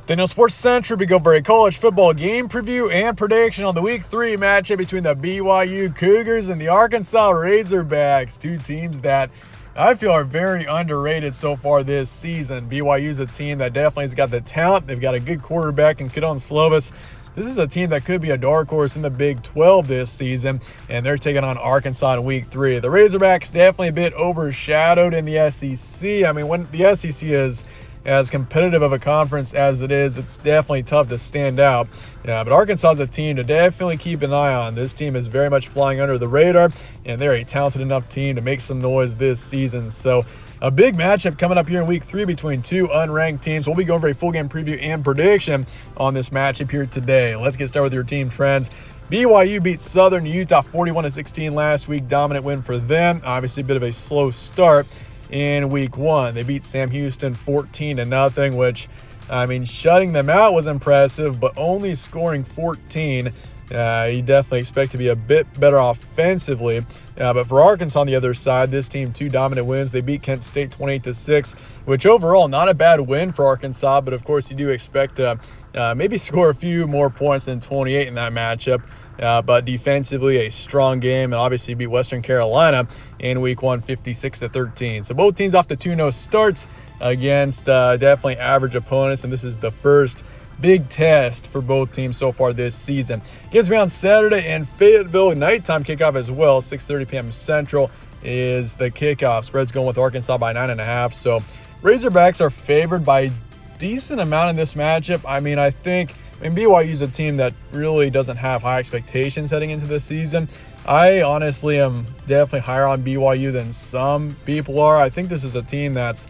Daniel Sports Central, we go for a college football game preview and prediction on the Week 3 matchup between the BYU Cougars and the Arkansas Razorbacks. Two teams that I feel are very underrated so far this season. BYU's a team that definitely has got the talent. They've got a good quarterback in Kedon Slovis. This is a team that could be a dark horse in the Big 12 this season, and they're taking on Arkansas in Week 3. The Razorbacks definitely a bit overshadowed in the SEC. I mean, when the SEC is as competitive of a conference as it is, it's definitely tough to stand out. But Arkansas is a team to definitely keep an eye on. This team is very much flying under the radar, and they're a talented enough team to make some noise this season. So a big matchup coming up here in Week 3 between two unranked teams. We'll be going for a full game preview and prediction on this matchup here today. Let's get started with your team trends. BYU beat Southern Utah 41-16 last week. Dominant win for them. Obviously a bit of a slow start in Week 1. They beat Sam Houston 14-0, which, I mean, shutting them out was impressive, but only scoring 14. You definitely expect to be a bit better offensively. But for Arkansas on the other side, this team, two dominant wins. They beat Kent State 28-6, which overall not a bad win for Arkansas, but of course you do expect to maybe score a few more points than 28 in that matchup. But defensively, a strong game, and obviously beat Western Carolina in Week 1, 56-13. So both teams off to 2-0 starts against definitely average opponents, and this is the first big test for both teams so far this season. Games be on Saturday, and Fayetteville nighttime kickoff as well. 6:30 p.m. Central is the kickoff. Spread's going with Arkansas by 9.5. So Razorbacks are favored by a decent amount in this matchup. I mean, BYU is a team that really doesn't have high expectations heading into this season. I honestly am definitely higher on BYU than some people are. I think this is a team that's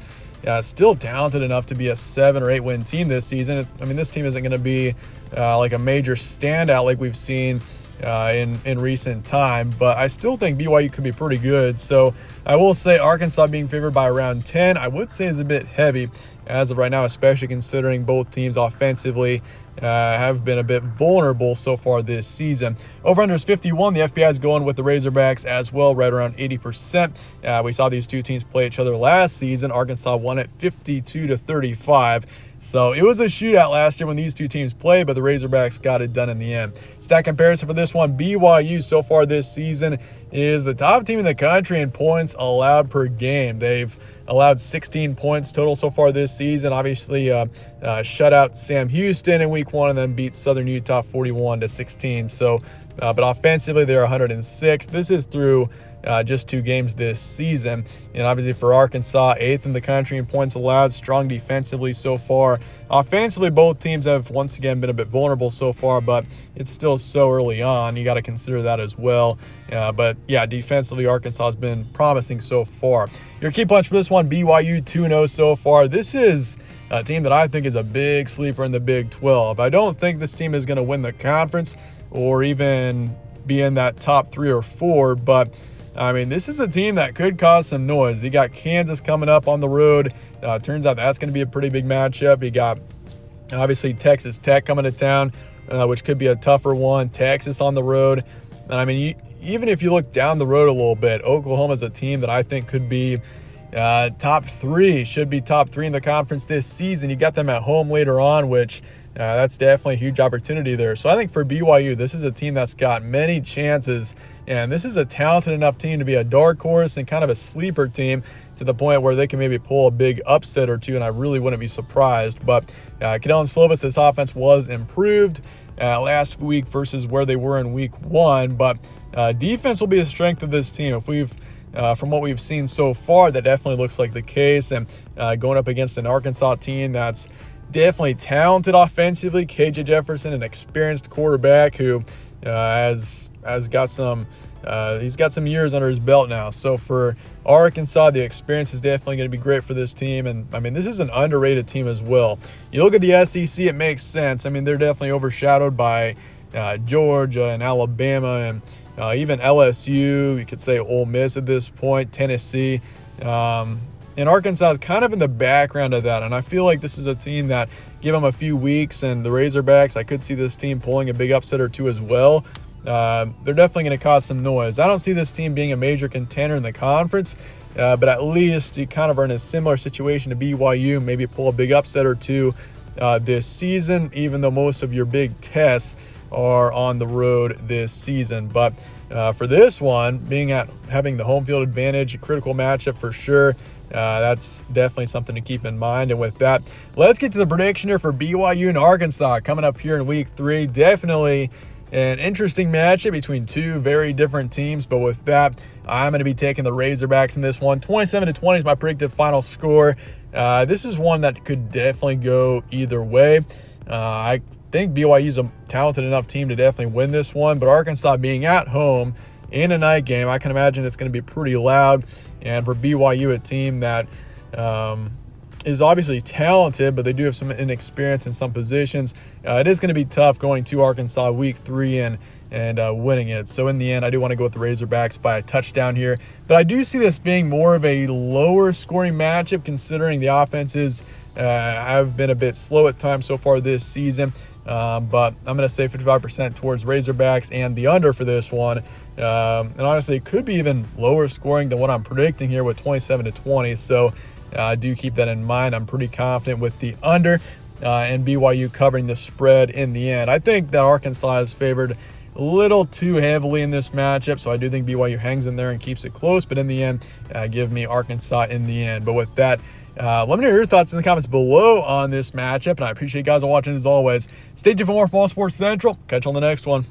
still talented enough to be a 7 or 8 win team this season. I mean, this team isn't going to be like a major standout like we've seen in recent time, but I still think BYU could be pretty good. So I will say Arkansas being favored by around 10, I would say is a bit heavy as of right now, especially considering both teams offensively have been a bit vulnerable so far this season. Over-under is 51. The FBI is going with the Razorbacks as well, right around 80%. We saw these two teams play each other last season. Arkansas won it 52-35. So it was a shootout last year when these two teams played, but the Razorbacks got it done in the end. Stat comparison for this one, BYU so far this season is the top team in the country in points allowed per game. They've allowed 16 points total so far this season. Obviously, shut out Sam Houston in Week 1 and then beat Southern Utah 41-16. So, but offensively, they're 106. This is through just 2 games this season. And obviously for Arkansas, 8th in the country in points allowed, strong defensively so far. Offensively, both teams have once again been a bit vulnerable so far, but it's still so early on. You got to consider that as well. But yeah, defensively, Arkansas has been promising so far. Your key points for this one, BYU 2-0 so far. This is a team that I think is a big sleeper in the Big 12. I don't think this team is going to win the conference or even be in that top 3 or 4, but I mean, this is a team that could cause some noise. You got Kansas coming up on the road. Turns out that's going to be a pretty big matchup. You got, obviously, Texas Tech coming to town, which could be a tougher one. Texas on the road. And, I mean, even if you look down the road a little bit, Oklahoma is a team that I think could be top 3, should be top 3 in the conference this season. You got them at home later on, which that's definitely a huge opportunity there. So I think for BYU, this is a team that's got many chances, and this is a talented enough team to be a dark horse and kind of a sleeper team to the point where they can maybe pull a big upset or two, and I really wouldn't be surprised. But Kedon Slovis, this offense was improved last week versus where they were in Week 1, but defense will be a strength of this team. From what we've seen so far, that definitely looks like the case. And going up against an Arkansas team that's definitely talented offensively, KJ Jefferson, an experienced quarterback who has got some he's got some years under his belt now. So for Arkansas, the experience is definitely going to be great for this team. And I mean, this is an underrated team as well. You look at the SEC, it makes sense. I mean, they're definitely overshadowed by Georgia and Alabama and even LSU, you could say Ole Miss at this point, Tennessee. And Arkansas is kind of in the background of that. And I feel like this is a team that, give them a few weeks, and the Razorbacks, I could see this team pulling a big upset or two as well. They're definitely going to cause some noise. I don't see this team being a major contender in the conference, but at least you kind of are in a similar situation to BYU, maybe pull a big upset or two this season, even though most of your big tests are on the road this season. But for this one, having the home field advantage, a critical matchup for sure. That's definitely something to keep in mind. And with that, let's get to the prediction here for BYU and Arkansas coming up here in week 3. Definitely an interesting matchup between two very different teams. But with that, I'm going to be taking the Razorbacks in this one. 27-20 is my predicted final score. This is one that could definitely go either way. I think BYU is a talented enough team to definitely win this one, but Arkansas being at home in a night game, I can imagine it's going to be pretty loud. And for BYU, a team that is obviously talented, but they do have some inexperience in some positions, it is going to be tough going to Arkansas week 3 and winning it. So in the end, I do want to go with the Razorbacks by a touchdown here. But I do see this being more of a lower scoring matchup, considering the offenses have been a bit slow at times so far this season. But I'm going to say 55% towards Razorbacks and the under for this one. And honestly, it could be even lower scoring than what I'm predicting here with 27-20. So do keep that in mind. I'm pretty confident with the under and BYU covering the spread in the end. I think that Arkansas is favored a little too heavily in this matchup, so I do think BYU hangs in there and keeps it close. But in the end, give me Arkansas in the end. But with that, let me know your thoughts in the comments below on this matchup, and I appreciate you guys watching as always. Stay tuned for more from All Sports Central. Catch you on the next one.